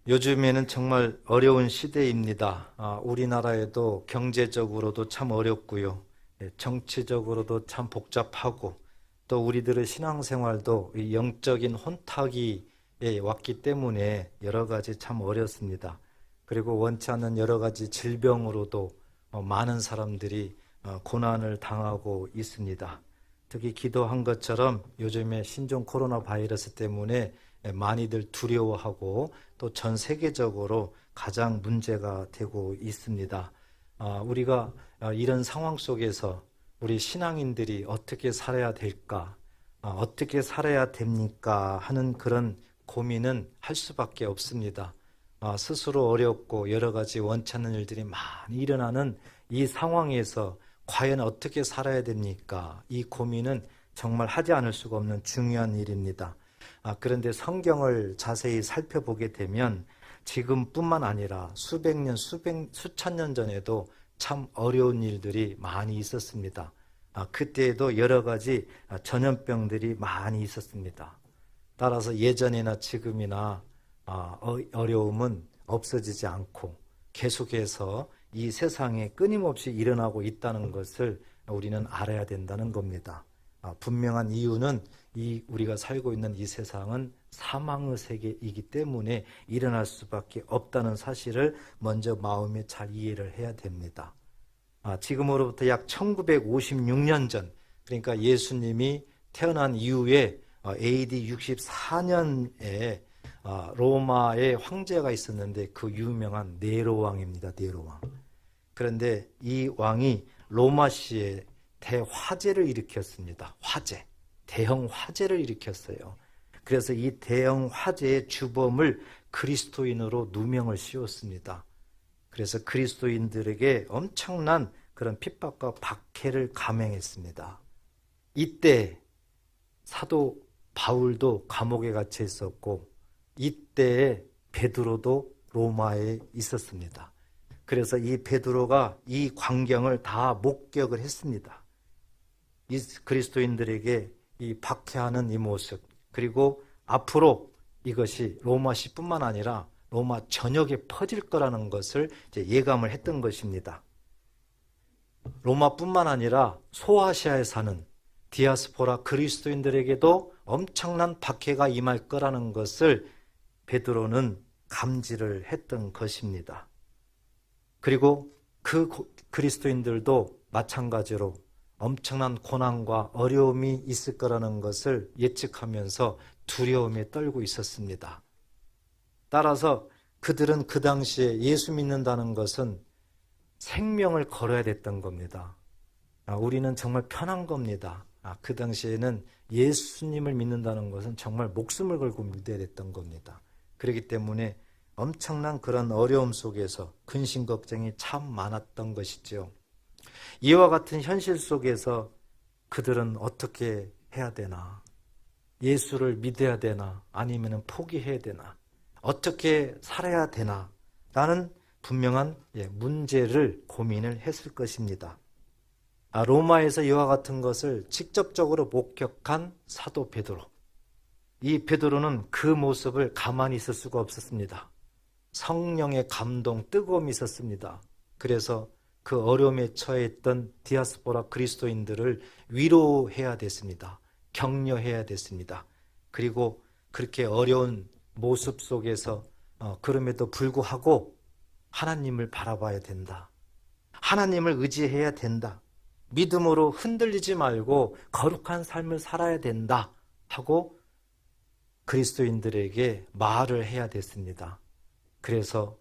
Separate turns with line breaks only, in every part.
요즘에는 정말 어려운 시대입니다. 우리나라에도 경제적으로도 참 어렵고요. 정치적으로도 참 복잡하고 또 우리들의 신앙생활도 이 영적인 혼탁이 왔기 때문에 여러 가지 참 어렵습니다. 그리고 원치 않는 여러 가지 질병으로도 많은 사람들이 고난을 당하고 있습니다. 특히 기도한 것처럼 요즘에 신종 코로나 바이러스 때문에 많이들 두려워하고 또 전 세계적으로 가장 문제가 되고 있습니다. 우리가 이런 상황 속에서 우리 신앙인들이 어떻게 살아야 될까, 어떻게 살아야 됩니까 하는 그런 고민은 할 수밖에 없습니다. 스스로 어렵고 여러 가지 원치 않는 일들이 많이 일어나는 이 상황에서 과연 어떻게 살아야 됩니까? 이 고민은 정말 하지 않을 수가 없는 중요한 일입니다. 그런데 성경을 자세히 살펴보게 되면 지금뿐만 아니라 수백 년, 수천 년 전에도 참 어려운 일들이 많이 있었습니다. 그때에도 여러 가지 전염병들이 많이 있었습니다. 따라서 예전이나 지금이나 어려움은 없어지지 않고 계속해서 이 세상에 끊임없이 일어나고 있다는 것을 우리는 알아야 된다는 겁니다. 분명한 이유는 우리가 살고 있는 이 세상은 사망의 세계이기 때문에 일어날 수밖에 없다는 사실을 먼저 마음에 잘 이해를 해야 됩니다. 지금으로부터 약 1956년 전, 그러니까 예수님이 태어난 이후에 AD 64년에 로마의 황제가 있었는데 그 유명한 네로 왕입니다. 네로 왕. 그런데 이 왕이 로마시에 대화재를 일으켰습니다. 화재. 대형 화재를 일으켰어요. 그래서 이 대형 화재의 주범을 그리스도인으로 누명을 씌웠습니다. 그래서 그리스도인들에게 엄청난 그런 핍박과 박해를 감행했습니다. 이때 사도 바울도 감옥에 갇혀 있었고 이때 베드로도 로마에 있었습니다. 그래서 이 베드로가 이 광경을 다 목격을 했습니다. 이 그리스도인들에게 이 박해하는 이 모습, 그리고 앞으로 이것이 로마시뿐만 아니라 로마 전역에 퍼질 거라는 것을 이제 예감을 했던 것입니다. 로마뿐만 아니라 소아시아에 사는 디아스포라 그리스도인들에게도 엄청난 박해가 임할 거라는 것을 베드로는 감지를 했던 것입니다. 그리고 그 그리스도인들도 마찬가지로 엄청난 고난과 어려움이 있을 거라는 것을 예측하면서 두려움에 떨고 있었습니다. 따라서 그들은 그 당시에 예수 믿는다는 것은 생명을 걸어야 됐던 겁니다. 우리는 정말 편한 겁니다. 그 당시에는 예수님을 믿는다는 것은 정말 목숨을 걸고 믿어야 됐던 겁니다. 그렇기 때문에 엄청난 그런 어려움 속에서 근심 걱정이 참 많았던 것이죠. 이와 같은 현실 속에서 그들은 어떻게 해야 되나? 예수를 믿어야 되나? 아니면 포기해야 되나? 어떻게 살아야 되나? 라는 분명한 문제를 고민을 했을 것입니다. 로마에서 이와 같은 것을 직접적으로 목격한 사도 베드로. 이 베드로는 그 모습을 가만히 있을 수가 없었습니다. 성령의 감동, 뜨거움이 있었습니다. 그래서 그 어려움에 처했던 디아스포라 그리스도인들을 위로해야 됐습니다. 격려해야 됐습니다. 그리고 그렇게 어려운 모습 속에서 그럼에도 불구하고 하나님을 바라봐야 된다. 하나님을 의지해야 된다. 믿음으로 흔들리지 말고 거룩한 삶을 살아야 된다 하고 그리스도인들에게 말을 해야 됐습니다. 그래서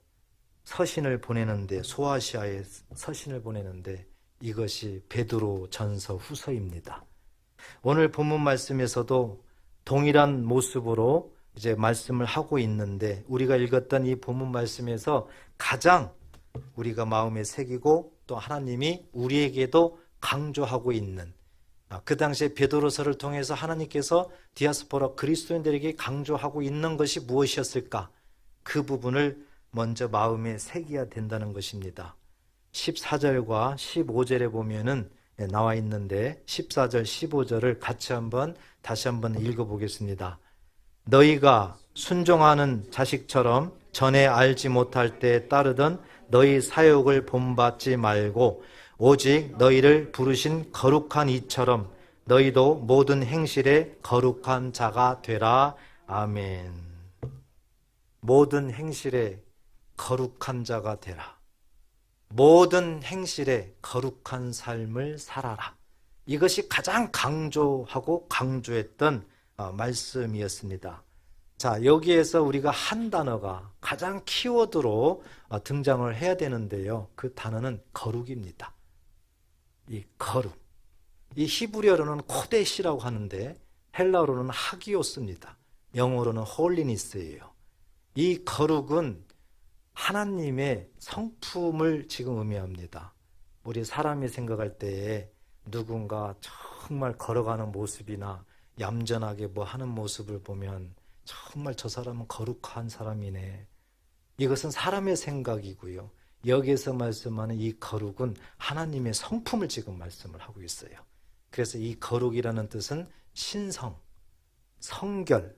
서신을 보내는데, 소아시아에 서신을 보내는데 이것이 베드로 전서 후서입니다. 오늘 본문 말씀에서도 동일한 모습으로 이제 말씀을 하고 있는데 우리가 읽었던 이 본문 말씀에서 가장 우리가 마음에 새기고 또 하나님이 우리에게도 강조하고 있는, 그 당시에 베드로서를 통해서 하나님께서 디아스포라 그리스도인들에게 강조하고 있는 것이 무엇이었을까? 그 부분을 먼저 마음에 새겨야 된다는 것입니다. 14절과 15절에 보면은 나와 있는데 14절, 15절을 같이 다시 한번 읽어보겠습니다. 너희가 순종하는 자식처럼 전에 알지 못할 때 따르던 너희 사욕을 본받지 말고 오직 너희를 부르신 거룩한 이처럼 너희도 모든 행실에 거룩한 자가 되라. 아멘. 모든 행실에 거룩한 자가 되라. 모든 행실에 거룩한 삶을 살아라. 이것이 가장 강조하고 강조했던 말씀이었습니다. 자, 여기에서 우리가 한 단어가 가장 키워드로 등장을 해야 되는데요. 그 단어는 거룩입니다. 이 거룩. 이 히브리어로는 코데시라고 하는데 헬라어로는 하기오스입니다. 영어로는 홀리니스예요. 이 거룩은 하나님의 성품을 지금 의미합니다. 우리 사람이 생각할 때에 누군가 정말 걸어가는 모습이나 얌전하게 뭐 하는 모습을 보면 정말 저 사람은 거룩한 사람이네. 이것은 사람의 생각이고요. 여기에서 말씀하는 이 거룩은 하나님의 성품을 지금 말씀을 하고 있어요. 그래서 이 거룩이라는 뜻은 신성, 성결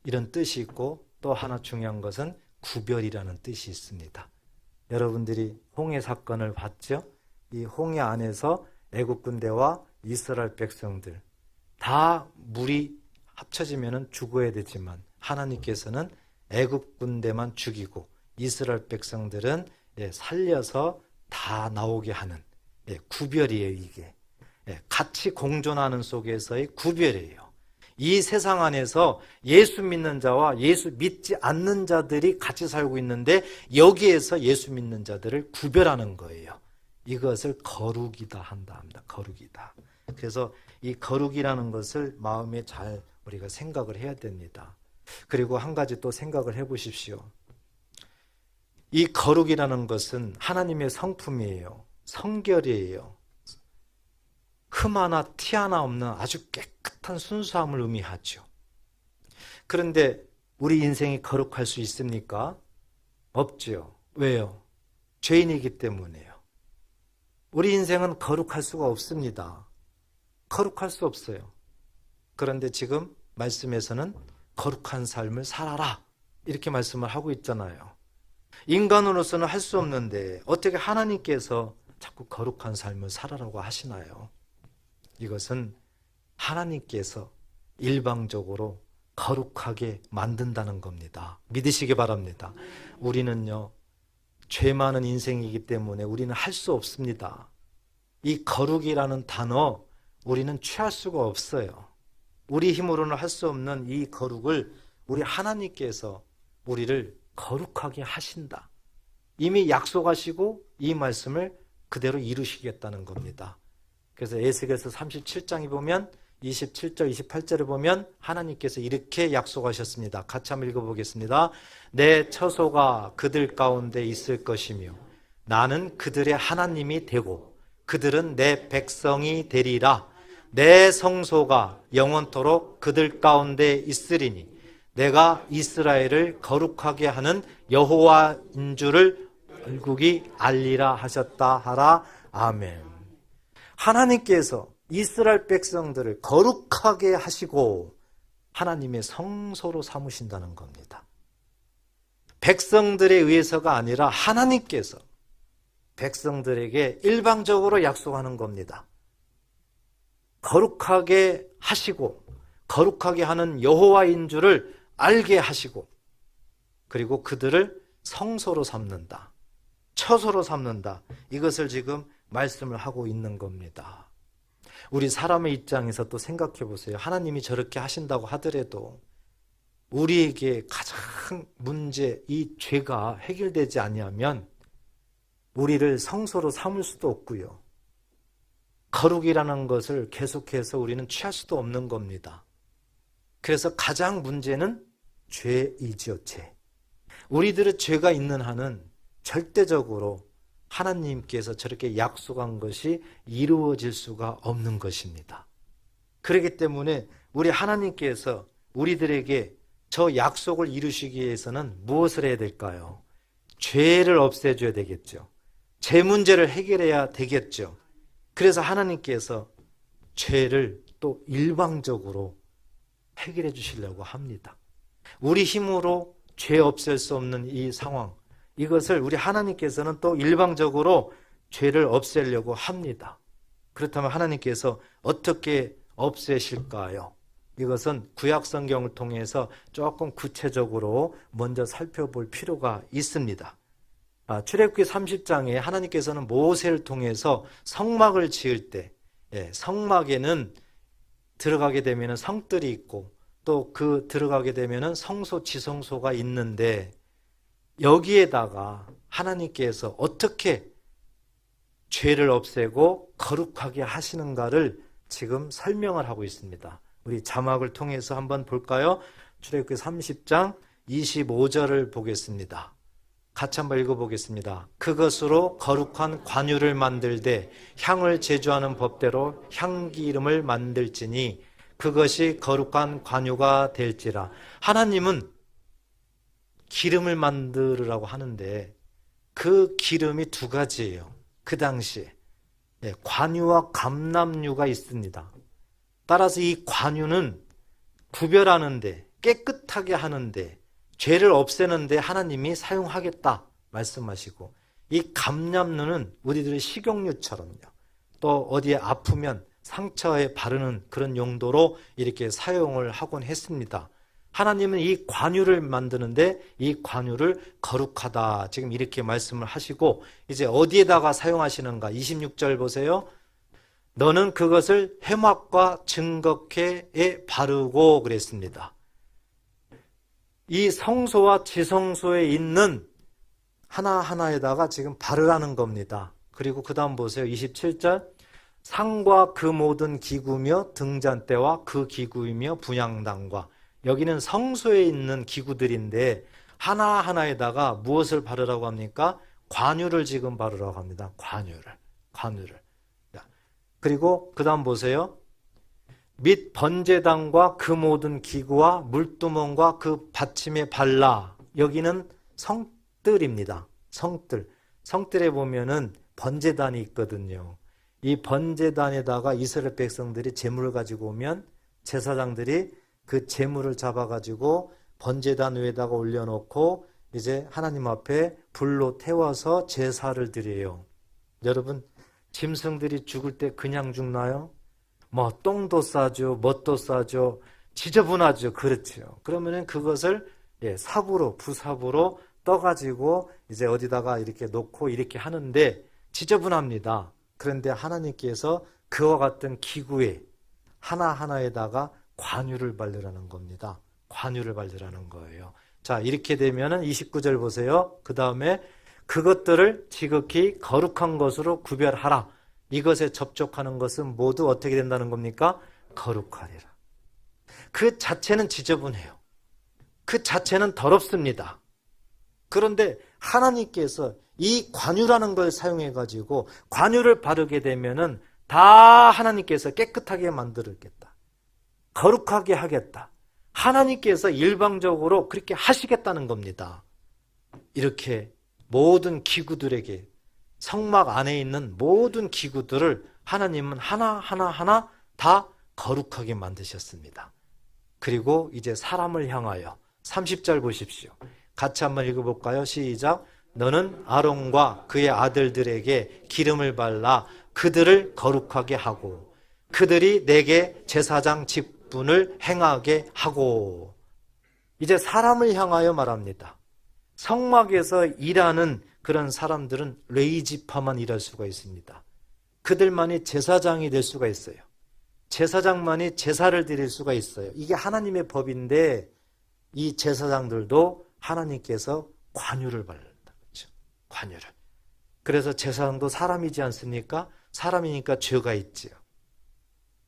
이런 뜻이 있고 또 하나 중요한 것은 구별이라는 뜻이 있습니다. 여러분들이 홍해 사건을 봤죠? 이 홍해 안에서 애국 군대와 이스라엘 백성들 다 물이 합쳐지면 죽어야 되지만 하나님께서는 애국 군대만 죽이고 이스라엘 백성들은 살려서 다 나오게 하는 구별이에요. 이게 같이 공존하는 속에서의 구별이에요. 이 세상 안에서 예수 믿는 자와 예수 믿지 않는 자들이 같이 살고 있는데 여기에서 예수 믿는 자들을 구별하는 거예요. 이것을 거룩이다 한다 합니다. 거룩이다. 그래서 이 거룩이라는 것을 마음에 잘 우리가 생각을 해야 됩니다. 그리고 한 가지 또 생각을 해보십시오. 이 거룩이라는 것은 하나님의 성품이에요. 성결이에요. 흠 하나 티 하나 없는 아주 깨끗한 순수함을 의미하죠. 그런데 우리 인생이 거룩할 수 있습니까? 없죠. 왜요? 죄인이기 때문에요. 우리 인생은 거룩할 수가 없습니다. 거룩할 수 없어요. 그런데 지금 말씀에서는 거룩한 삶을 살아라 이렇게 말씀을 하고 있잖아요. 인간으로서는 할 수 없는데 어떻게 하나님께서 자꾸 거룩한 삶을 살아라고 하시나요? 이것은 하나님께서 일방적으로 거룩하게 만든다는 겁니다. 믿으시기 바랍니다. 우리는요, 죄 많은 인생이기 때문에 우리는 할 수 없습니다. 이 거룩이라는 단어 우리는 취할 수가 없어요. 우리 힘으로는 할 수 없는 이 거룩을 우리 하나님께서 우리를 거룩하게 하신다. 이미 약속하시고 이 말씀을 그대로 이루시겠다는 겁니다. 그래서 에스겔서 37장에 보면 27절, 28절을 보면 하나님께서 이렇게 약속하셨습니다. 같이 한번 읽어보겠습니다. 내 처소가 그들 가운데 있을 것이며 나는 그들의 하나님이 되고 그들은 내 백성이 되리라. 내 성소가 영원토록 그들 가운데 있으리니 내가 이스라엘을 거룩하게 하는 여호와인 줄을 열국이 알리라 하셨다 하라. 아멘. 하나님께서 이스라엘 백성들을 거룩하게 하시고 하나님의 성소로 삼으신다는 겁니다. 백성들에 의해서가 아니라 하나님께서 백성들에게 일방적으로 약속하는 겁니다. 거룩하게 하시고 거룩하게 하는 여호와인 줄을 알게 하시고 그리고 그들을 성소로 삼는다. 처소로 삼는다. 이것을 지금 말씀을 하고 있는 겁니다. 우리 사람의 입장에서 또 생각해 보세요. 하나님이 저렇게 하신다고 하더라도 우리에게 가장 문제, 이 죄가 해결되지 아니하면 우리를 성소로 삼을 수도 없고요. 거룩이라는 것을 계속해서 우리는 취할 수도 없는 겁니다. 그래서 가장 문제는 죄이지요, 죄. 우리들의 죄가 있는 한은 절대적으로 하나님께서 저렇게 약속한 것이 이루어질 수가 없는 것입니다. 그렇기 때문에 우리 하나님께서 우리들에게 저 약속을 이루시기 위해서는 무엇을 해야 될까요? 죄를 없애줘야 되겠죠. 죄 문제를 해결해야 되겠죠. 그래서 하나님께서 죄를 또 일방적으로 해결해 주시려고 합니다. 우리 힘으로 죄 없앨 수 없는 이 상황, 이것을 우리 하나님께서는 또 일방적으로 죄를 없애려고 합니다. 그렇다면 하나님께서 어떻게 없애실까요? 이것은 구약 성경을 통해서 조금 구체적으로 먼저 살펴볼 필요가 있습니다. 출애굽기 30장에 하나님께서는 모세를 통해서 성막을 지을 때, 성막에는 들어가게 되면 성뜰이 있고 또 그 들어가게 되면 성소, 지성소가 있는데 여기에다가 하나님께서 어떻게 죄를 없애고 거룩하게 하시는가를 지금 설명을 하고 있습니다. 우리 자막을 통해서 한번 볼까요? 출애굽기 30장 25절을 보겠습니다. 같이 한번 읽어보겠습니다. 그것으로 거룩한 관유를 만들되 향을 제조하는 법대로 향기름을 만들지니 그것이 거룩한 관유가 될지라. 하나님은 기름을 만들으라고 하는데 그 기름이 두 가지예요. 그 당시에 관유와 감람유가 있습니다. 따라서 이 관유는 구별하는데, 깨끗하게 하는데, 죄를 없애는데 하나님이 사용하겠다 말씀하시고, 이 감람유는 우리들의 식용유처럼요, 또 어디에 아프면 상처에 바르는 그런 용도로 이렇게 사용을 하곤 했습니다. 하나님은 이 관유를 만드는데 이 관유를 거룩하다, 지금 이렇게 말씀을 하시고, 이제 어디에다가 사용하시는가? 26절 보세요. 너는 그것을 회막과 증거궤에 바르고 그랬습니다. 이 성소와 지성소에 있는 하나하나에다가 지금 바르라는 겁니다. 그리고 그 다음 보세요. 27절. 상과 그 모든 기구며 등잔대와 그 기구이며 분향단과, 여기는 성소에 있는 기구들인데 하나하나에다가 무엇을 바르라고 합니까? 관유를 지금 바르라고 합니다. 관유를. 그리고 그 다음 보세요. 및 번제단과 그 모든 기구와 물두멍과 그 받침에 발라. 여기는 성뜰입니다. 성뜰에 보면은 번제단이 있거든요. 이 번제단에다가 이스라엘 백성들이 제물을 가지고 오면 제사장들이 그 제물을 잡아가지고 번제단 위에다가 올려놓고 이제 하나님 앞에 불로 태워서 제사를 드려요. 여러분, 짐승들이 죽을 때 그냥 죽나요? 뭐 똥도 싸죠, 뭣도 싸죠, 지저분하죠. 그렇죠. 그러면은 그것을 삽으로, 부삽으로 떠가지고 이제 어디다가 이렇게 놓고 이렇게 하는데 지저분합니다. 그런데 하나님께서 그와 같은 기구에 하나하나에다가 관유를 바르라는 겁니다. 관유를 바르라는 거예요. 자, 이렇게 되면은 29절 보세요. 그 다음에 그것들을 지극히 거룩한 것으로 구별하라. 이것에 접촉하는 것은 모두 어떻게 된다는 겁니까? 거룩하리라. 그 자체는 지저분해요. 그 자체는 더럽습니다. 그런데 하나님께서 이 관유라는 걸 사용해 가지고 관유를 바르게 되면은 다 하나님께서 깨끗하게 만들겠다, 거룩하게 하겠다, 하나님께서 일방적으로 그렇게 하시겠다는 겁니다. 이렇게 모든 기구들에게, 성막 안에 있는 모든 기구들을 하나님은 하나하나 다 거룩하게 만드셨습니다. 그리고 이제 사람을 향하여 30절 보십시오. 같이 한번 읽어볼까요? 시작. 너는 아론과 그의 아들들에게 기름을 발라 그들을 거룩하게 하고 그들이 내게 제사장 직분을 행하게 하고. 이제 사람을 향하여 말합니다. 성막에서 일하는 그런 사람들은 레위지파만 일할 수가 있습니다. 그들만이 제사장이 될 수가 있어요. 제사장만이 제사를 드릴 수가 있어요. 이게 하나님의 법인데 이 제사장들도 하나님께서 관유를 바른다. 그렇죠? 관유를. 그래서 제사장도 사람이지 않습니까? 사람이니까 죄가 있지요.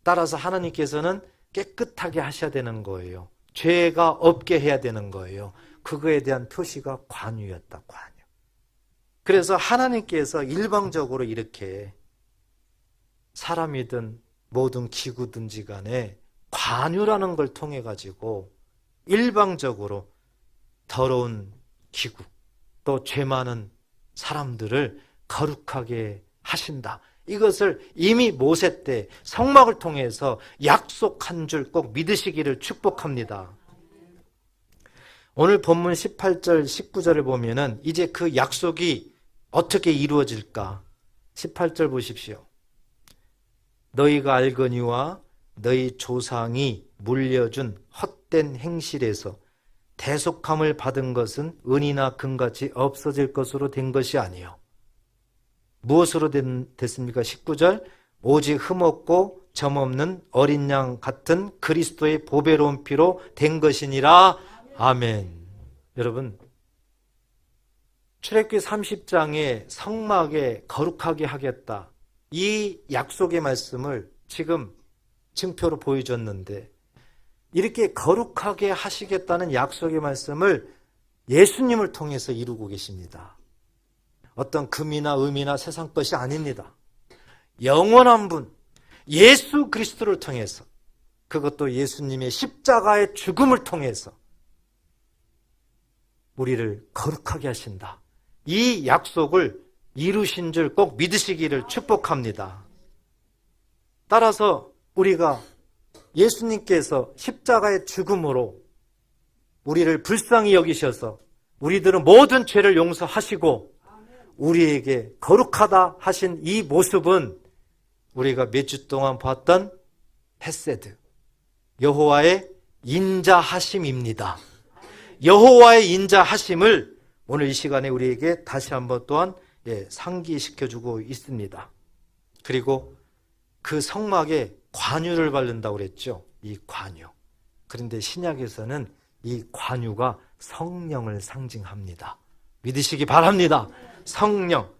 따라서 하나님께서는 깨끗하게 하셔야 되는 거예요. 죄가 없게 해야 되는 거예요. 그거에 대한 표시가 관유였다. 관유. 그래서 하나님께서 일방적으로 이렇게 사람이든 모든 기구든지 간에 관유라는 걸 통해 가지고 일방적으로 더러운 기구, 또 죄 많은 사람들을 거룩하게 하신다. 이것을 이미 모세 때 성막을 통해서 약속한 줄 꼭 믿으시기를 축복합니다. 오늘 본문 18절, 19절을 보면은 이제 그 약속이 어떻게 이루어질까? 18절 보십시오. 너희가 알거니와 너희 조상이 물려준 헛된 행실에서 대속함을 받은 것은 은이나 금같이 없어질 것으로 된 것이 아니요. 무엇으로 됐습니까? 19절. 오직 흠없고 점없는 어린 양 같은 그리스도의 보배로운 피로 된 것이니라. 아멘. 여러분, 출애굽기 30장에 성막에 거룩하게 하겠다, 이 약속의 말씀을 지금 증표로 보여줬는데, 이렇게 거룩하게 하시겠다는 약속의 말씀을 예수님을 통해서 이루고 계십니다. 어떤 금이나 음이나 세상 것이 아닙니다. 영원한 분 예수 그리스도를 통해서, 그것도 예수님의 십자가의 죽음을 통해서 우리를 거룩하게 하신다, 이 약속을 이루신 줄 꼭 믿으시기를 축복합니다. 따라서 우리가 예수님께서 십자가의 죽음으로 우리를 불쌍히 여기셔서 우리들은 모든 죄를 용서하시고 우리에게 거룩하다 하신 이 모습은 우리가 몇 주 동안 봤던 헤세드, 여호와의 인자하심입니다. 여호와의 인자하심을 오늘 이 시간에 우리에게 다시 한번 또한 상기시켜주고 있습니다. 그리고 그 성막에 관유를 바른다고 그랬죠. 이 관유. 그런데 신약에서는 이 관유가 성령을 상징합니다. 믿으시기 바랍니다. 성령.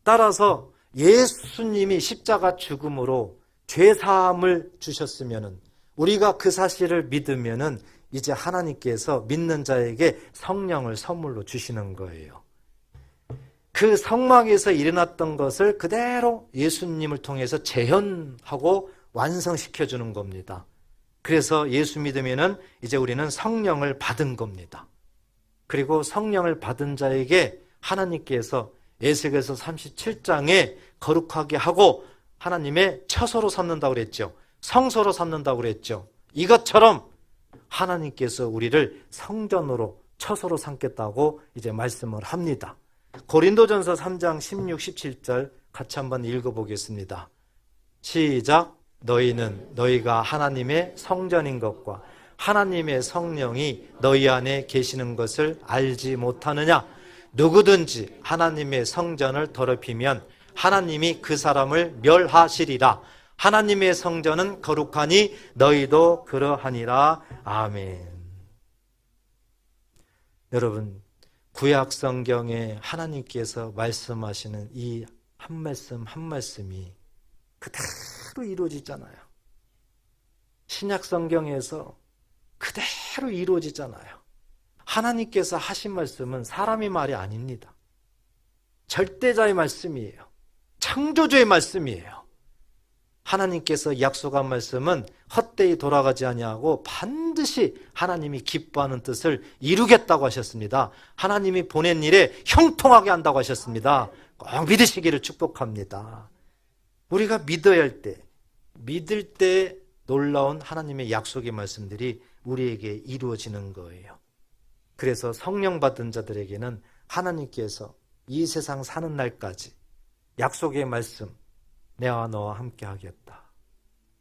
따라서 예수님이 십자가 죽음으로 죄사함을 주셨으면은, 우리가 그 사실을 믿으면은 이제 하나님께서 믿는 자에게 성령을 선물로 주시는 거예요. 그 성막에서 일어났던 것을 그대로 예수님을 통해서 재현하고 완성시켜 주는 겁니다. 그래서 예수 믿으면은 이제 우리는 성령을 받은 겁니다. 그리고 성령을 받은 자에게 하나님께서 에스겔서 37장에 거룩하게 하고 하나님의 처소로 삼는다고 그랬죠. 성소로 삼는다고 그랬죠. 이것처럼 하나님께서 우리를 성전으로, 처소로 삼겠다고 이제 말씀을 합니다. 고린도전서 3장 16, 17절 같이 한번 읽어보겠습니다. 시작. 너희는 너희가 하나님의 성전인 것과 하나님의 성령이 너희 안에 계시는 것을 알지 못하느냐? 누구든지 하나님의 성전을 더럽히면 하나님이 그 사람을 멸하시리라. 하나님의 성전은 거룩하니 너희도 그러하니라. 아멘. 여러분, 구약 성경에 하나님께서 말씀하시는 이 한 말씀 한 말씀이 그대로 이루어지잖아요. 신약 성경에서 그대로 이루어지잖아요. 하나님께서 하신 말씀은 사람의 말이 아닙니다. 절대자의 말씀이에요. 창조주의 말씀이에요. 하나님께서 약속한 말씀은 헛되이 돌아가지 아니하고 반드시 하나님이 기뻐하는 뜻을 이루겠다고 하셨습니다. 하나님이 보낸 일에 형통하게 한다고 하셨습니다. 꼭 믿으시기를 축복합니다. 우리가 믿어야 할 때, 믿을 때 놀라운 하나님의 약속의 말씀들이 우리에게 이루어지는 거예요. 그래서 성령 받은 자들에게는 하나님께서 이 세상 사는 날까지 약속의 말씀, 내가 너와 함께 하겠다.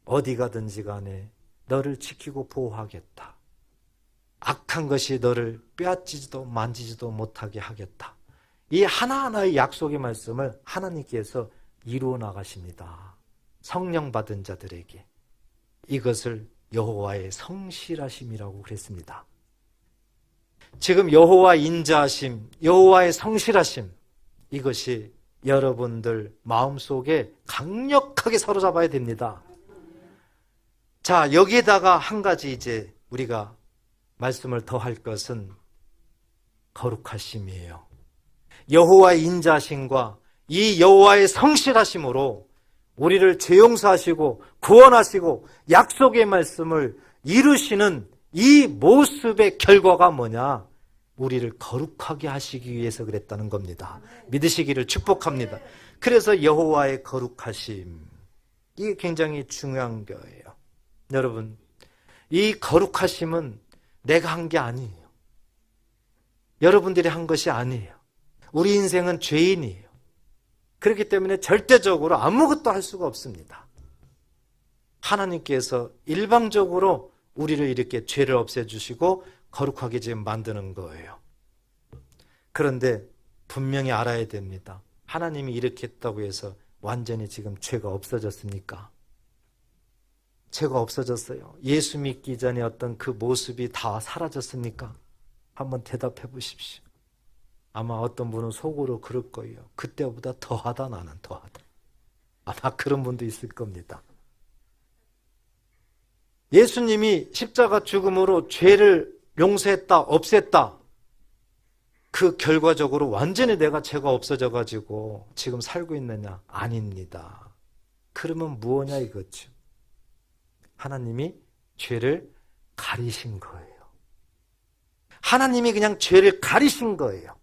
어디 가든지 간에 너를 지키고 보호하겠다. 악한 것이 너를 빼앗지지도 만지지도 못하게 하겠다. 이 하나하나의 약속의 말씀을 하나님께서 이루어 나가십니다. 성령 받은 자들에게. 이것을 여호와의 성실하심이라고 그랬습니다. 지금 여호와 인자하심, 여호와의 성실하심, 이것이 여러분들 마음속에 강력하게 사로잡아야 됩니다. 자, 여기에다가 한 가지 이제 우리가 말씀을 더 할 것은 거룩하심이에요. 여호와의 인자하심과 이 여호와의 성실하심으로 우리를 죄 용서하시고 구원하시고 약속의 말씀을 이루시는 이 모습의 결과가 뭐냐? 우리를 거룩하게 하시기 위해서 그랬다는 겁니다. 믿으시기를 축복합니다. 그래서 여호와의 거룩하심, 이게 굉장히 중요한 거예요. 여러분, 이 거룩하심은 내가 한 게 아니에요. 여러분들이 한 것이 아니에요. 우리 인생은 죄인이에요. 그렇기 때문에 절대적으로 아무것도 할 수가 없습니다. 하나님께서 일방적으로 우리를 이렇게 죄를 없애주시고 거룩하게 지금 만드는 거예요. 그런데 분명히 알아야 됩니다. 하나님이 이렇게 했다고 해서 완전히 지금 죄가 없어졌습니까? 죄가 없어졌어요. 예수 믿기 전에 어떤 그 모습이 다 사라졌습니까? 한번 대답해 보십시오. 아마 어떤 분은 속으로 그럴 거예요. 그때보다 더하다, 나는 더하다. 아마 그런 분도 있을 겁니다. 예수님이 십자가 죽음으로 죄를 용서했다, 없앴다. 그 결과적으로 완전히 내가 죄가 없어져 가지고 지금 살고 있느냐? 아닙니다. 그러면 무엇냐 이거죠. 하나님이 죄를 가리신 거예요. 하나님이 그냥 죄를 가리신 거예요.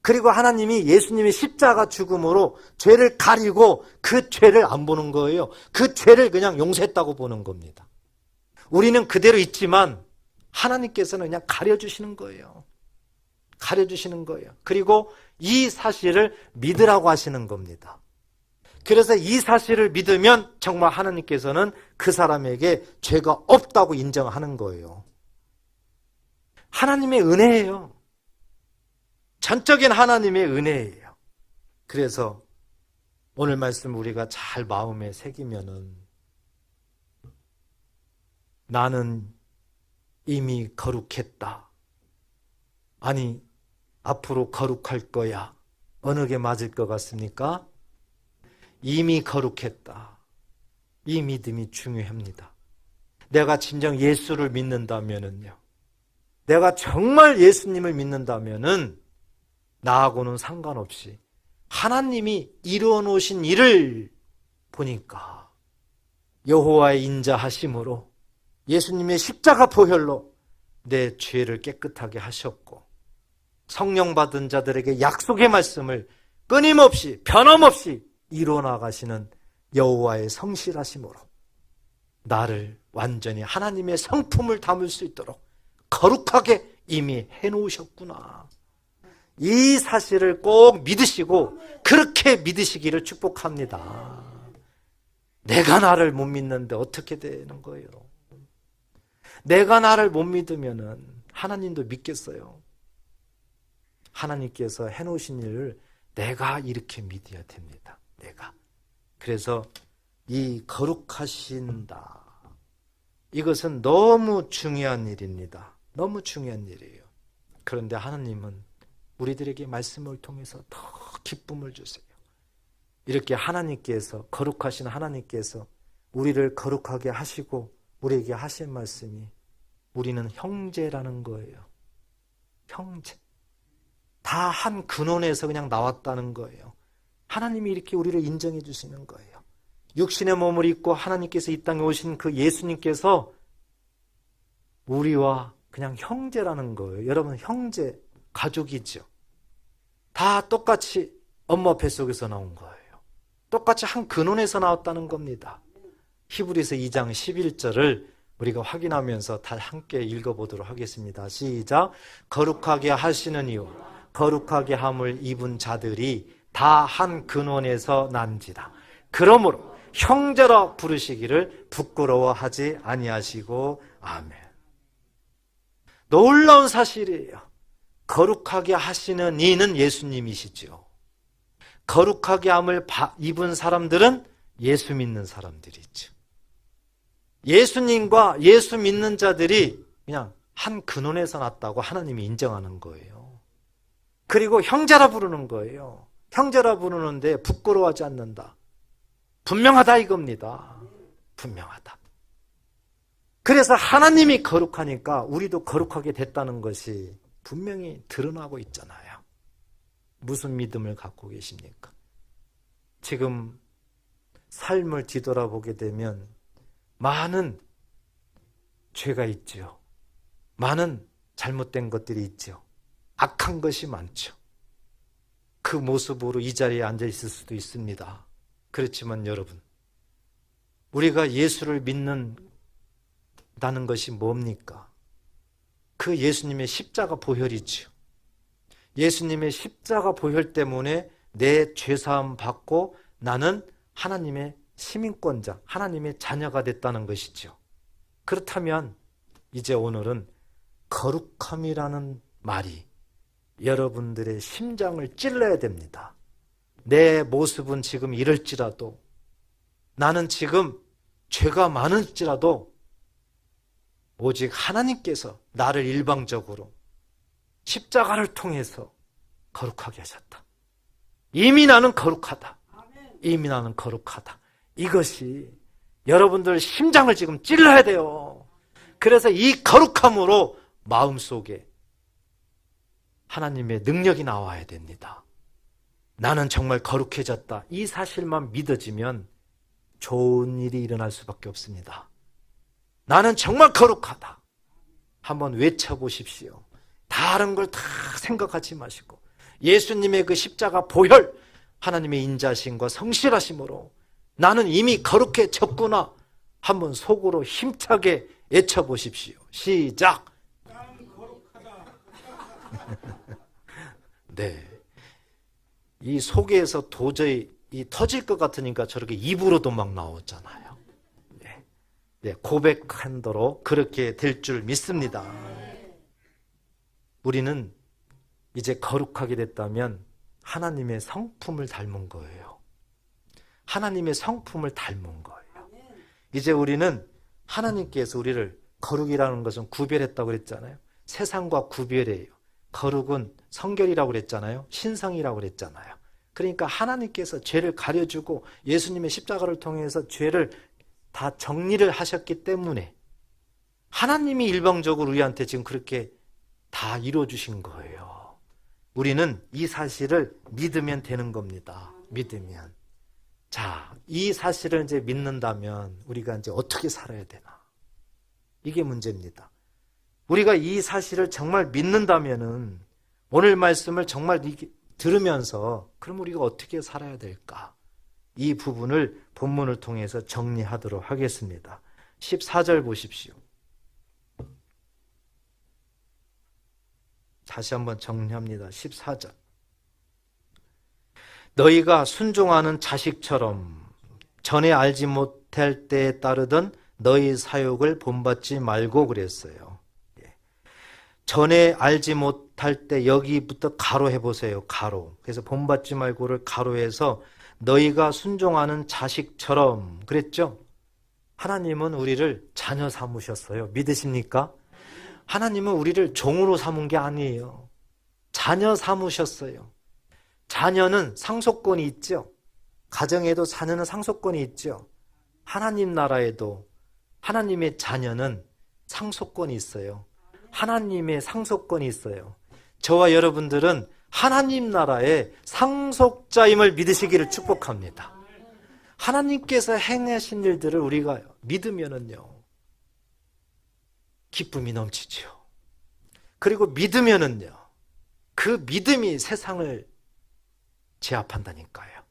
그리고 하나님이 예수님의 십자가 죽음으로 죄를 가리고 그 죄를 안 보는 거예요. 그 죄를 그냥 용서했다고 보는 겁니다. 우리는 그대로 있지만 하나님께서는 그냥 가려주시는 거예요. 가려주시는 거예요. 그리고 이 사실을 믿으라고 하시는 겁니다. 그래서 이 사실을 믿으면 정말 하나님께서는 그 사람에게 죄가 없다고 인정하는 거예요. 하나님의 은혜예요. 전적인 하나님의 은혜예요. 그래서 오늘 말씀 우리가 잘 마음에 새기면은 나는 이미 거룩했다. 아니, 앞으로 거룩할 거야. 어느 게 맞을 것 같습니까? 이미 거룩했다. 이 믿음이 중요합니다. 내가 진정 예수를 믿는다면은요. 내가 정말 예수님을 믿는다면은 나하고는 상관없이 하나님이 이루어 놓으신 일을 보니까 여호와의 인자하심으로 예수님의 십자가 보혈로 내 죄를 깨끗하게 하셨고 성령 받은 자들에게 약속의 말씀을 끊임없이 변함없이 이루어 나가시는 여호와의 성실하심으로 나를 완전히 하나님의 성품을 담을 수 있도록 거룩하게 이미 해놓으셨구나. 이 사실을 꼭 믿으시고 그렇게 믿으시기를 축복합니다. 내가 나를 못 믿는데 어떻게 되는 거예요? 내가 나를 못 믿으면은 하나님도 믿겠어요? 하나님께서 해놓으신 일을 내가 이렇게 믿어야 됩니다. 내가. 그래서 이 거룩하신다. 이것은 너무 중요한 일입니다. 너무 중요한 일이에요. 그런데 하나님은 우리들에게 말씀을 통해서 더 기쁨을 주세요. 이렇게 하나님께서, 거룩하신 하나님께서 우리를 거룩하게 하시고 우리에게 하신 말씀이 우리는 형제라는 거예요. 형제. 다 한 근원에서 그냥 나왔다는 거예요. 하나님이 이렇게 우리를 인정해 주시는 거예요. 육신의 몸을 입고 하나님께서 이 땅에 오신 그 예수님께서 우리와 그냥 형제라는 거예요. 여러분, 형제, 가족이죠. 다 똑같이 엄마 뱃속에서 나온 거예요. 똑같이 한 근원에서 나왔다는 겁니다. 히브리서 2장 11절을 우리가 확인하면서 다 함께 읽어보도록 하겠습니다. 시작. 거룩하게 하시는 이유, 거룩하게 함을 입은 자들이 다 한 근원에서 난지다. 그러므로 형제라 부르시기를 부끄러워하지 아니하시고 아멘. 놀라운 사실이에요. 거룩하게 하시는 이는 예수님이시죠. 거룩하게 함을 입은 사람들은 예수 믿는 사람들이죠. 예수님과 예수 믿는 자들이 그냥 한 근원에서 났다고 하나님이 인정하는 거예요. 그리고 형제라 부르는 거예요. 형제라 부르는데 부끄러워하지 않는다. 분명하다 이겁니다. 분명하다. 그래서 하나님이 거룩하니까 우리도 거룩하게 됐다는 것이 분명히 드러나고 있잖아요. 무슨 믿음을 갖고 계십니까? 지금 삶을 뒤돌아보게 되면 많은 죄가 있죠. 많은 잘못된 것들이 있죠. 악한 것이 많죠. 그 모습으로 이 자리에 앉아 있을 수도 있습니다. 그렇지만 여러분, 우리가 예수를 믿는다는 것이 뭡니까? 그 예수님의 십자가 보혈이죠. 예수님의 십자가 보혈 때문에 내 죄사함 받고 나는 하나님의 시민권자, 하나님의 자녀가 됐다는 것이죠. 그렇다면 이제 오늘은 거룩함이라는 말이 여러분들의 심장을 찔러야 됩니다. 내 모습은 지금 이럴지라도, 나는 지금 죄가 많을지라도 오직 하나님께서 나를 일방적으로 십자가를 통해서 거룩하게 하셨다. 이미 나는 거룩하다. 이미 나는 거룩하다. 이것이 여러분들 심장을 지금 찔러야 돼요. 그래서 이 거룩함으로 마음속에 하나님의 능력이 나와야 됩니다. 나는 정말 거룩해졌다. 이 사실만 믿어지면 좋은 일이 일어날 수밖에 없습니다. 나는 정말 거룩하다. 한번 외쳐보십시오. 다른 걸 다 생각하지 마시고 예수님의 그 십자가 보혈, 하나님의 인자심과 성실하심으로 나는 이미 거룩해졌구나. 한번 속으로 힘차게 외쳐보십시오. 시작.
나는 거룩하다.
네. 이 속에서 도저히 터질 것 같으니까 저렇게 입으로도 막 나오잖아요. 네. 네, 고백한 대로 그렇게 될 줄 믿습니다. 우리는 이제 거룩하게 됐다면 하나님의 성품을 닮은 거예요. 하나님의 성품을 닮은 거예요. 이제 우리는 하나님께서 우리를 거룩이라는 것은 구별했다고 그랬잖아요. 세상과 구별해요. 거룩은 성결이라고 그랬잖아요. 신성이라고 그랬잖아요. 그러니까 하나님께서 죄를 가려주고 예수님의 십자가를 통해서 죄를 다 정리를 하셨기 때문에 하나님이 일방적으로 우리한테 지금 그렇게 다 이루어주신 거예요. 우리는 이 사실을 믿으면 되는 겁니다. 믿으면. 자, 이 사실을 이제 믿는다면 우리가 이제 어떻게 살아야 되나? 이게 문제입니다. 우리가 이 사실을 정말 믿는다면은 오늘 말씀을 정말 들으면서 그럼 우리가 어떻게 살아야 될까? 이 부분을 본문을 통해서 정리하도록 하겠습니다. 14절 보십시오. 다시 한번 정리합니다. 14절. 너희가 순종하는 자식처럼 전에 알지 못할 때에 따르던 너희 사욕을 본받지 말고 그랬어요. 전에 알지 못할 때 여기부터 가로 해보세요. 가로. 그래서 본받지 말고를 가로해서 너희가 순종하는 자식처럼 그랬죠? 하나님은 우리를 자녀 삼으셨어요. 믿으십니까? 하나님은 우리를 종으로 삼은 게 아니에요. 자녀 삼으셨어요. 자녀는 상속권이 있죠. 가정에도 자녀는 상속권이 있죠. 하나님 나라에도 하나님의 자녀는 상속권이 있어요. 하나님의 상속권이 있어요. 저와 여러분들은 하나님 나라의 상속자임을 믿으시기를 축복합니다. 하나님께서 행하신 일들을 우리가 믿으면은요, 기쁨이 넘치죠. 그리고 믿으면은요, 그 믿음이 세상을 제압한다니까요.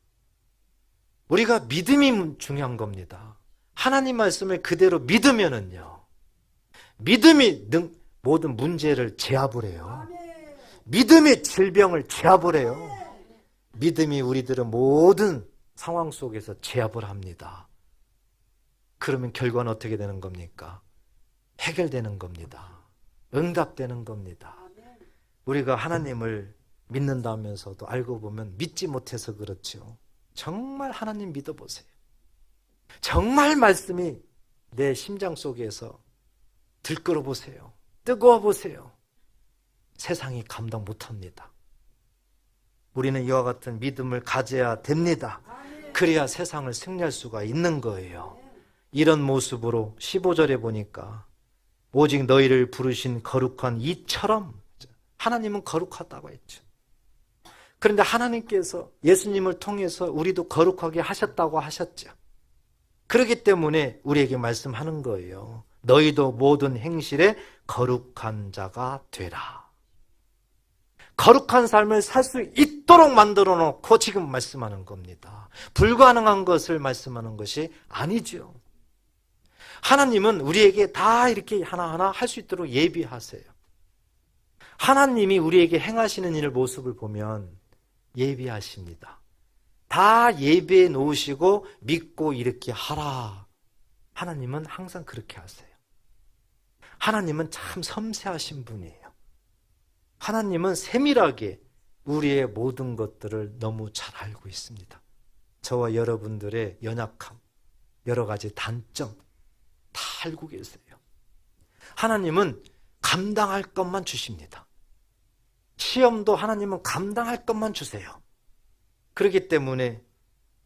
우리가 믿음이 중요한 겁니다. 하나님 말씀을 그대로 믿으면은요, 믿음이 모든 문제를 제압을 해요. 믿음이 질병을 제압을 해요. 믿음이 우리들은 모든 상황 속에서 제압을 합니다. 그러면 결과는 어떻게 되는 겁니까? 해결되는 겁니다. 응답되는 겁니다. 우리가 하나님을 믿는다면서도 알고 보면 믿지 못해서 그렇죠. 정말 하나님 믿어보세요. 정말 말씀이 내 심장 속에서 들끓어 보세요. 뜨거워 보세요. 세상이 감당 못합니다. 우리는 이와 같은 믿음을 가져야 됩니다. 그래야 세상을 승리할 수가 있는 거예요. 이런 모습으로 15절에 보니까 오직 너희를 부르신 거룩한 이처럼, 하나님은 거룩하다고 했죠. 그런데 하나님께서 예수님을 통해서 우리도 거룩하게 하셨다고 하셨죠. 그렇기 때문에 우리에게 말씀하는 거예요. 너희도 모든 행실에 거룩한 자가 되라. 거룩한 삶을 살 수 있도록 만들어 놓고 지금 말씀하는 겁니다. 불가능한 것을 말씀하는 것이 아니죠. 하나님은 우리에게 다 이렇게 하나하나 할 수 있도록 예비하세요. 하나님이 우리에게 행하시는 일 모습을 보면 예비하십니다. 다 예비해 놓으시고 믿고 이렇게 하라. 하나님은 항상 그렇게 하세요. 하나님은 참 섬세하신 분이에요. 하나님은 세밀하게 우리의 모든 것들을 너무 잘 알고 있습니다. 저와 여러분들의 연약함, 여러 가지 단점 다 알고 계세요. 하나님은 감당할 것만 주십니다. 시험도 하나님은 감당할 것만 주세요. 그렇기 때문에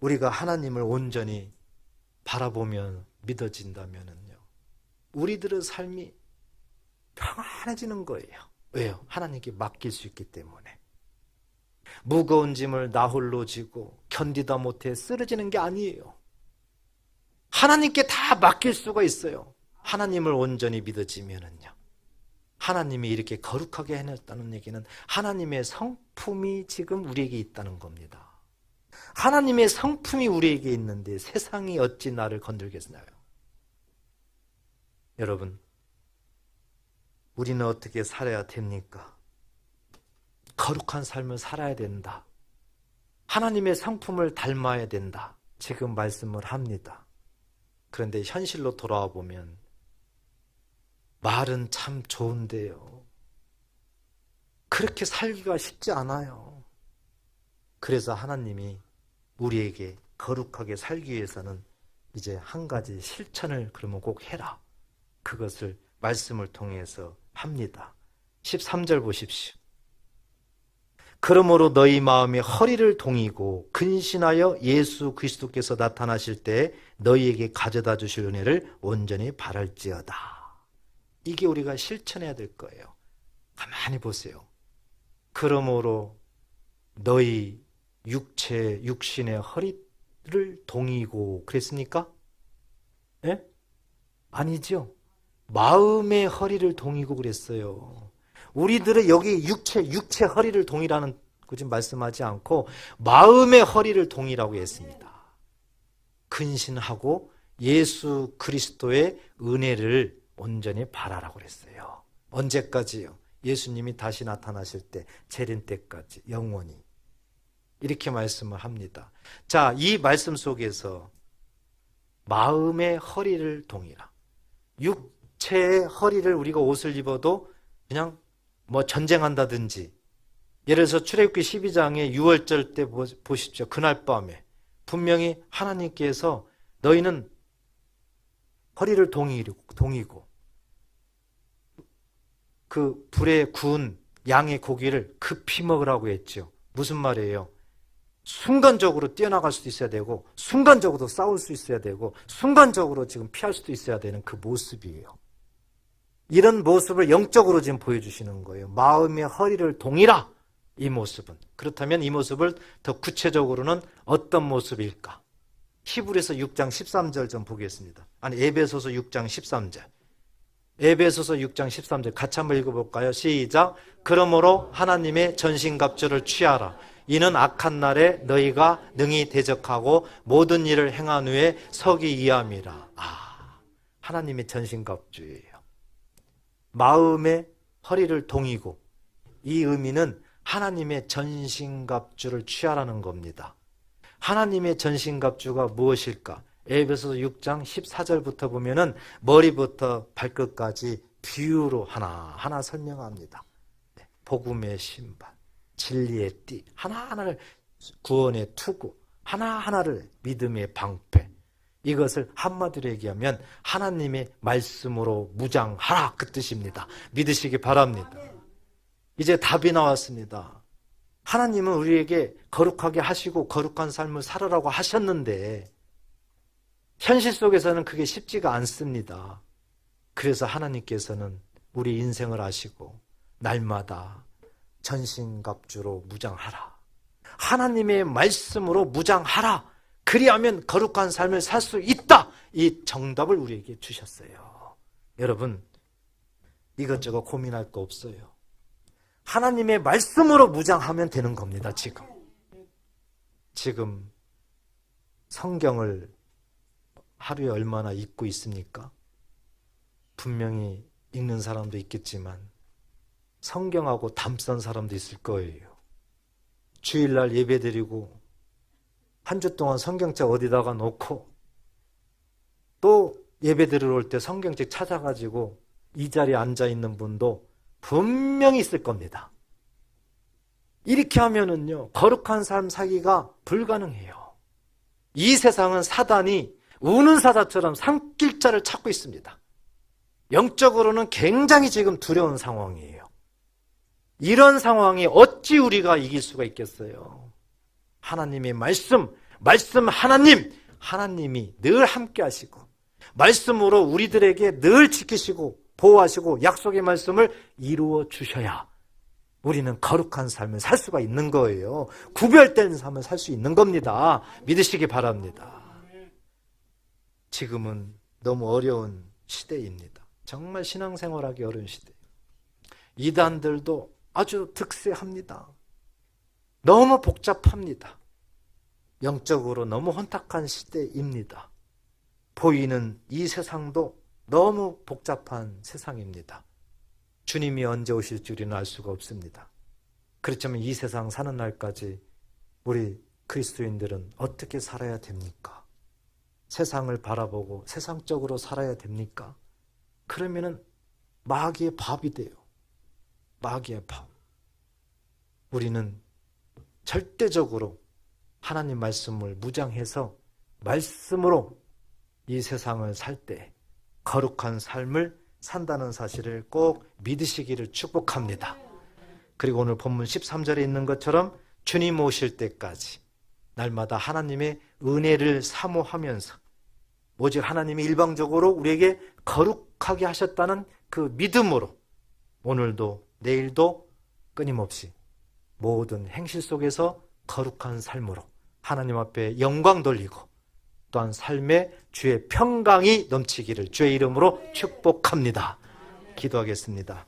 우리가 하나님을 온전히 바라보면 믿어진다면요, 우리들의 삶이 평안해지는 거예요. 왜요? 하나님께 맡길 수 있기 때문에. 무거운 짐을 나 홀로 지고 견디다 못해 쓰러지는 게 아니에요. 하나님께 다 맡길 수가 있어요. 하나님을 온전히 믿어지면은요. 하나님이 이렇게 거룩하게 해냈다는 얘기는 하나님의 성품이 지금 우리에게 있다는 겁니다. 하나님의 성품이 우리에게 있는데 세상이 어찌 나를 건들겠나요? 여러분, 우리는 어떻게 살아야 됩니까? 거룩한 삶을 살아야 된다. 하나님의 성품을 닮아야 된다. 지금 말씀을 합니다. 그런데 현실로 돌아와 보면 말은 참 좋은데요, 그렇게 살기가 쉽지 않아요. 그래서 하나님이 우리에게 거룩하게 살기 위해서는 이제 한 가지 실천을 그러면 꼭 해라. 그것을 말씀을 통해서 합니다. 13절 보십시오. 그러므로 너희 마음에 허리를 동이고 근신하여 예수 그리스도께서 나타나실 때 너희에게 가져다 주실 은혜를 온전히 바랄지어다. 이게 우리가 실천해야 될 거예요. 가만히 보세요. 그러므로 너희 육신의 허리를 동이고 그랬습니까? 예? 아니죠. 마음의 허리를 동이고 그랬어요. 우리들은 여기 육체 허리를 동이라는 거 지금 말씀하지 않고 마음의 허리를 동이라고 했습니다. 근신하고 예수 그리스도의 은혜를 온전히 바라라고 그랬어요. 언제까지요? 예수님이 다시 나타나실 때, 재림 때까지 영원히. 이렇게 말씀을 합니다. 자, 이 말씀 속에서 마음의 허리를 동이라. 육체의 허리를 우리가 옷을 입어도 그냥 뭐 전쟁한다든지, 예를 들어서 출애굽기 12장의 6월절 때 보십시오. 그날 밤에 분명히 하나님께서 너희는 허리를 동이고 그 불에 구운 양의 고기를 급히 먹으라고 했죠. 무슨 말이에요? 순간적으로 뛰어나갈 수도 있어야 되고 순간적으로 싸울 수 있어야 되고 순간적으로 지금 피할 수도 있어야 되는 그 모습이에요. 이런 모습을 영적으로 지금 보여주시는 거예요. 마음의 허리를 동이라, 이 모습은. 그렇다면 이 모습을 더 구체적으로는 어떤 모습일까? 히브리서 6장 13절 좀 보겠습니다. 아니, 에베소서 6장 13절. 에베소서 6장 13절 같이 한번 읽어볼까요? 시작. 그러므로 하나님의 전신갑주를 취하라. 이는 악한 날에 너희가 능히 대적하고 모든 일을 행한 후에 서기 위함이라. 하나님의 전신갑주예요. 마음의 허리를 동이고, 이 의미는 하나님의 전신갑주를 취하라는 겁니다. 하나님의 전신갑주가 무엇일까? 에베소서 6장 14절부터 보면은 머리부터 발끝까지 비유로 하나하나 설명합니다. 복음의 신발, 진리의 띠, 하나하나를, 구원의 투구, 하나하나를 믿음의 방패, 이것을 한마디로 얘기하면 하나님의 말씀으로 무장하라, 그 뜻입니다. 믿으시기 바랍니다. 이제 답이 나왔습니다. 하나님은 우리에게 거룩하게 하시고 거룩한 삶을 살아라고 하셨는데 현실 속에서는 그게 쉽지가 않습니다. 그래서 하나님께서는 우리 인생을 아시고 날마다 전신갑주로 무장하라, 하나님의 말씀으로 무장하라, 그리하면 거룩한 삶을 살 수 있다, 이 정답을 우리에게 주셨어요. 여러분, 이것저것 고민할 거 없어요. 하나님의 말씀으로 무장하면 되는 겁니다. 지금 성경을 하루에 얼마나 읽고 있습니까? 분명히 읽는 사람도 있겠지만 성경하고 담선 사람도 있을 거예요. 주일날 예배드리고 한 주 동안 성경책 어디다가 놓고 또 예배드리러 올 때 성경책 찾아가지고 이 자리에 앉아있는 분도 분명히 있을 겁니다. 이렇게 하면은요, 거룩한 삶 살기가 불가능해요. 이 세상은 사단이 우는 사자처럼 산길자를 찾고 있습니다. 영적으로는 굉장히 지금 두려운 상황이에요. 이런 상황이 어찌 우리가 이길 수가 있겠어요? 하나님의 말씀 하나님이 늘 함께 하시고 말씀으로 우리들에게 늘 지키시고 보호하시고 약속의 말씀을 이루어 주셔야 우리는 거룩한 삶을 살 수가 있는 거예요. 구별된 삶을 살 수 있는 겁니다. 믿으시기 바랍니다. 지금은 너무 어려운 시대입니다. 정말 신앙생활하기 어려운 시대. 이단들도 아주 득세합니다. 너무 복잡합니다. 영적으로 너무 혼탁한 시대입니다. 보이는 이 세상도 너무 복잡한 세상입니다. 주님이 언제 오실 줄은 알 수가 없습니다. 그렇지만 이 세상 사는 날까지 우리 그리스도인들은 어떻게 살아야 됩니까? 세상을 바라보고 세상적으로 살아야 됩니까? 그러면은 마귀의 밥이 돼요. 마귀의 밥. 우리는 절대적으로 하나님 말씀을 무장해서 말씀으로 이 세상을 살 때 거룩한 삶을 산다는 사실을 꼭 믿으시기를 축복합니다. 그리고 오늘 본문 13절에 있는 것처럼 주님 오실 때까지 날마다 하나님의 은혜를 사모하면서 오직 하나님이 일방적으로 우리에게 거룩하게 하셨다는 그 믿음으로 오늘도 내일도 끊임없이 모든 행실 속에서 거룩한 삶으로 하나님 앞에 영광 돌리고 또한 삶에 주의 평강이 넘치기를 주의 이름으로 축복합니다. 기도하겠습니다.